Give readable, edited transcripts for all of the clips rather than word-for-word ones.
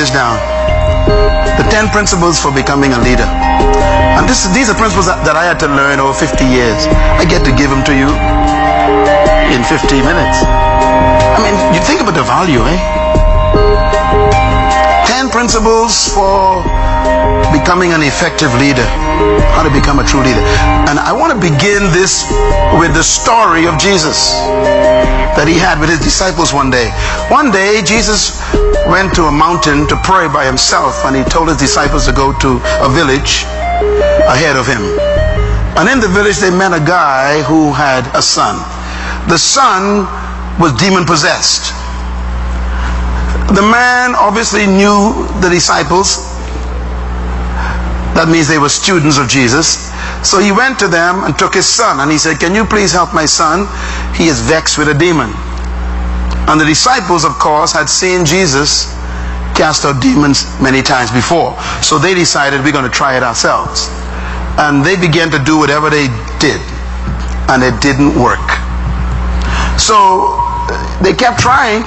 this down. The 10 principles for becoming a leader. And these are principles that I had to learn over 50 years. I get to give them to you in 50 minutes. I mean, you think about the value, eh? 10 principles for becoming an effective leader. How to become a true leader. And I want to begin this with the story of Jesus that he had with his disciples one day. One day, Jesus went to a mountain to pray by himself, and he told his disciples to go to a village ahead of him. And in the village, they met a guy who had a son. The son was demon-possessed. The man obviously knew the disciples. That means they were students of Jesus. So he went to them and took his son, and he said, "Can you please help my son? He is vexed with a demon." And the disciples, of course, had seen Jesus cast out demons many times before. So they decided, we're going to try it ourselves. And they began to do whatever they did, and it didn't work. So they kept trying,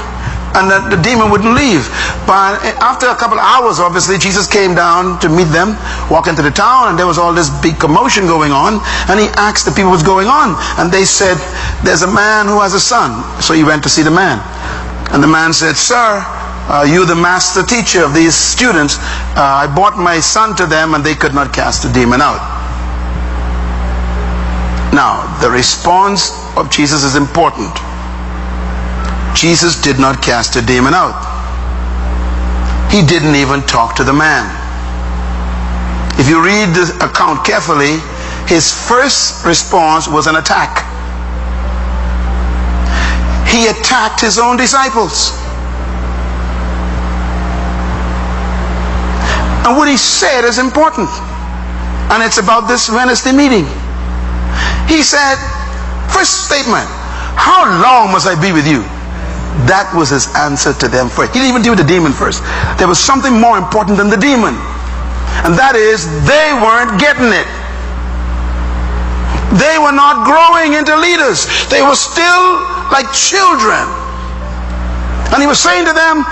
and the demon wouldn't leave. But after a couple of hours, obviously, Jesus came down to meet them, walk into the town, and there was all this big commotion going on. And he asked the people what's going on. And they said, "There's a man who has a son." So he went to see the man. And the man said, "Sir, you the master teacher of these students, I brought my son to them, and they could not cast the demon out." Now, the response of Jesus is important. Jesus did not cast a demon out. He didn't even talk to the man. If you read the account carefully, his first response was an attack. He attacked his own disciples. And what he said is important. And it's about this Wednesday meeting. He said, first statement, "How long must I be with you?" That was his answer to them first. He didn't even deal with the demon first. There was something more important than the demon. And that is, they weren't getting it. They were not growing into leaders. They were still like children. And he was saying to them,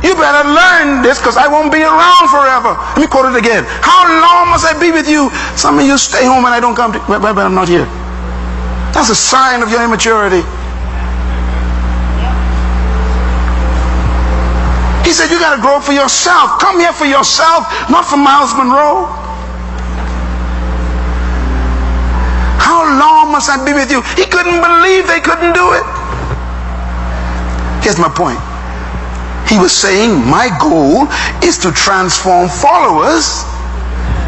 "You better learn this, because I won't be around forever." Let me quote it again. "How long must I be with you? Some of you stay home and I don't come to, but I'm not here." That's a sign of your immaturity. He said, "You got to grow for yourself. Come here for yourself, not for Myles Munroe. How long must I be with you?" He couldn't believe they couldn't do it. Here's my point. He was saying, my goal is to transform followers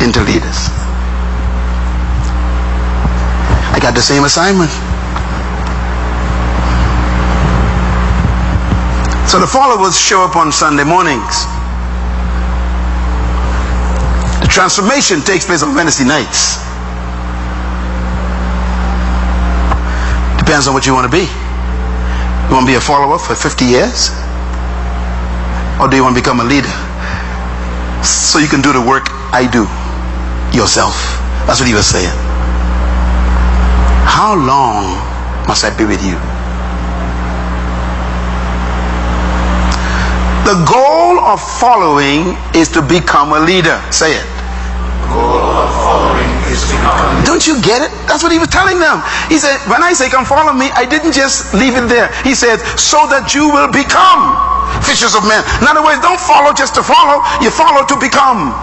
into leaders. I got the same assignment. So the followers show up on Sunday mornings. The transformation takes place on Wednesday nights. Depends on what you want to be. You want to be a follower for 50 years? Or do you want to become a leader? So you can do the work I do yourself. That's what he was saying. How long must I be with you? The goal of following is to become a leader. Say it. The goal of following is to become a leader. Don't you get it? That's what he was telling them. He said, when I say come follow me, I didn't just leave it there. He said, so that you will become fishers of men. In other words, don't follow just to follow. You follow to become.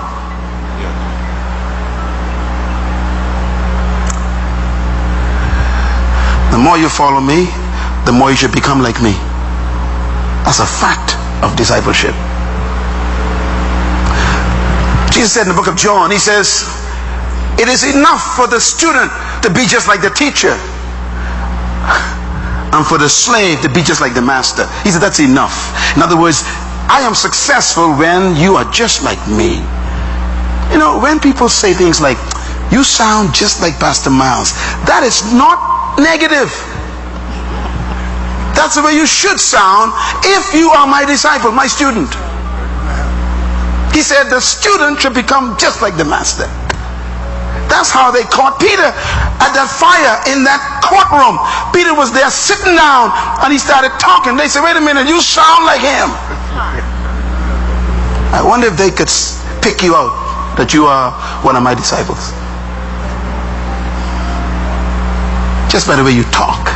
The more you follow me, the more you should become like me. That's a fact of discipleship. Jesus said in the book of John, he says, it is enough for the student to be just like the teacher, and for the slave to be just like the master. He said that's enough. In other words, I am successful when you are just like me. You know, when people say things like, you sound just like Pastor Myles, that is not negative. That's the way you should sound if you are my disciple, my student. He said the student should become just like the master. That's how they caught Peter at that fire in that courtroom. Peter was there sitting down and he started talking. They said, wait a minute, you sound like him. I wonder if they could pick you out that you are one of my disciples. Just by the way you talk.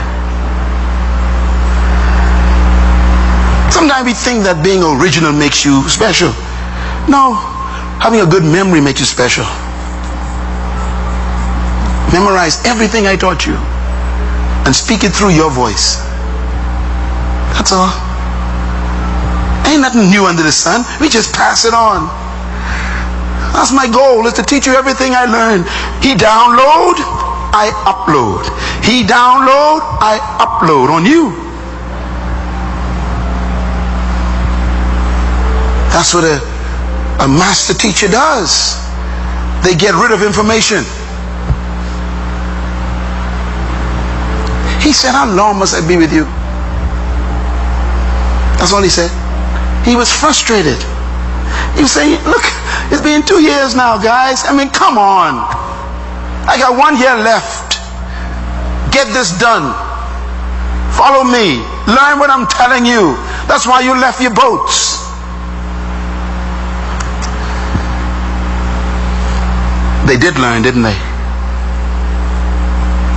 Sometimes we think that being original makes you special. No, having a good memory makes you special. Memorize everything I taught you and speak it through your voice. That's all. Ain't nothing new under the sun. We just pass it on. That's my goal, is to teach you everything I learned. He download, I upload. He download, I upload on you. That's what a master teacher does. They get rid of information. He said, how long must I be with you? That's all he said. He was frustrated. He was saying, look, it's been 2 years now, guys. I mean, come on. I got 1 year left. Get this done. Follow me. Learn what I'm telling you. That's why you left your boats. They did learn, didn't they?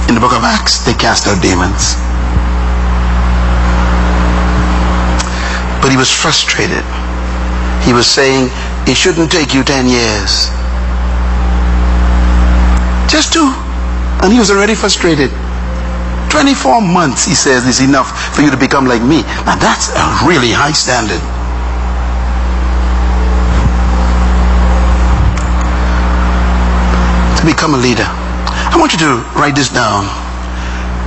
In the book of Acts, they cast out demons. But he was frustrated. He was saying, it shouldn't take you 10 years. Just 2. And he was already frustrated. 24 months, he says, is enough for you to become like me. Now that's a really high standard. To become a leader. I want you to write this down.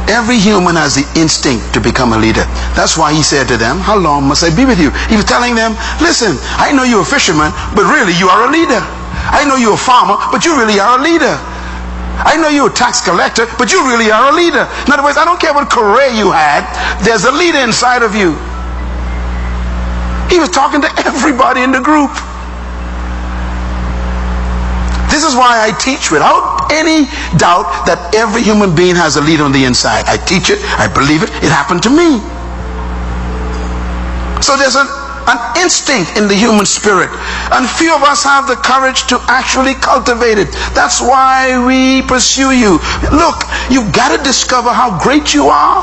Every human has the instinct to become a leader. That's why he said to them, how long must I be with you? He was telling them, listen, I know you're a fisherman, but really you are a leader. I know you're a farmer, but you really are a leader. I know you're a tax collector, but you really are a leader. In other words, I don't care what career you had, there's a leader inside of you. He was talking to everybody in the group. This is why I teach without any doubt that every human being has a leader on the inside. I teach it, I believe it, it happened to me. So there's an instinct in the human spirit, and few of us have the courage to actually cultivate it. That's why we pursue you. Look, you've got to discover how great you are.